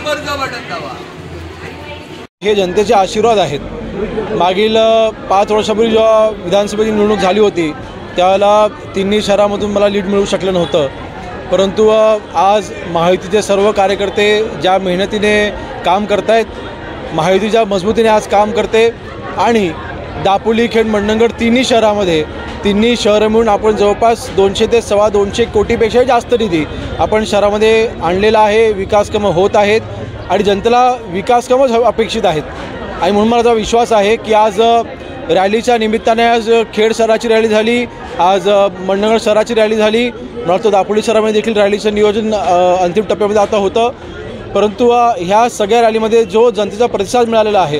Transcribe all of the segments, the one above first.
नंबरचं बटन दाबा। हे जनतेचे आशीर्वाद आहेत। मागील 5 वर्षापूर्वी जेव्हा विधानसभेची निवडणूक झाली होती त्यावेळेला तिन्ही शहरामधून मला लीड मिळू शकलं नव्हतं, परंतु आज महायुतीचे सर्व कार्यकर्ते ज्या मेहनतीने काम करतायत, महायुतीच्या मजबूतीने आज काम करते आणि दापोली, खेड, मंडणगड तिन्ही शहरामध्ये तिन्ही शहरं मिळून आपण जवळपास 200 ते 225 कोटीपेक्षाही जास्त निधी आपण शहरामध्ये आणलेला आहे। विकास कामं होत आहेत आणि जनतेला विकास कामं अपेक्षित आहेत आणि म्हणून मला विश्वास आहे की आज रॅलीच्या निमित्ताने आज खेड शहराची रॅली झाली, आज मंडणगड शहराची रॅली झाली, मला वाटतं दापोली शहरामध्ये देखील रॅलीचं नियोजन अंतिम टप्प्यामध्ये आता होतं, परंतु ह्या सगळ्या रॅलीमध्ये जो जनतेचा प्रतिसाद मिळालेला आहे,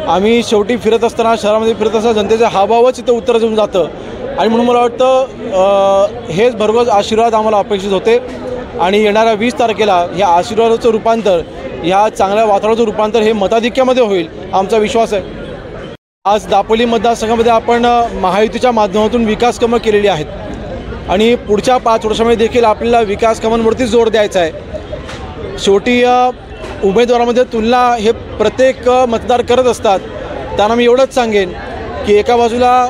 आम्ही शेवटी फिरत असताना शहरामध्ये फिरत असताना जनतेचा हावभावच इथं उत्तर देऊन जातं आणि म्हणून मला वाटतं हेच भरघोस आशीर्वाद आम्हाला अपेक्षित होते आणि येणाऱ्या 20 तारखेला ह्या आशीर्वादाचं रूपांतर, ह्या चांगल्या वातावरणाचं रूपांतर हे मताधिक्यामध्ये होईल आमचा विश्वास आहे। आज दापोली मतदारसंघामध्ये आपण महायुतीच्या माध्यमातून विकास कामं केलेली आहेत आणि पुढच्या 5 वर्षामध्ये देखील आपल्याला विकास कामांवरती जोर द्यायचा आहे। शेवटी उमेदवारामध्ये तुलना हे प्रत्येक मतदार करत असतात, त्यांना मी एवढंच सांगेन की एका बाजूला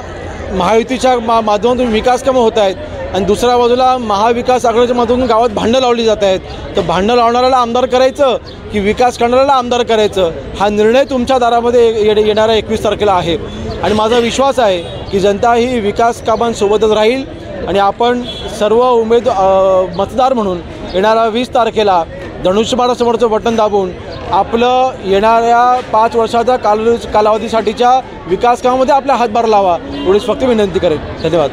महायुतीच्या माध्यमातून विकास कामं होत आहेत आणि दुसऱ्या बाजूला महाविकास आघाडीच्या माध्यमातून गावात भांडणं लावली जात आहेत, तर भांडणं लावणाऱ्याला आमदार करायचं की विकास करणाऱ्याला आमदार करायचं हा निर्णय तुमच्या दारामध्ये येणाऱ्या 21 तारखेला आहे आणि माझा विश्वास आहे की जनता ही विकास कामांसोबतच राहील आणि आपण सर्व मतदार म्हणून येणाऱ्या 20 तारखेला धनुष्यबाणासमोरचं बटन दाबून आपलं येणाऱ्या 5 वर्षाच्या कालावधीसाठीच्या विकास कामामध्ये आपला हातभार लावा, एवढीच फक्त विनंती करेन। धन्यवाद।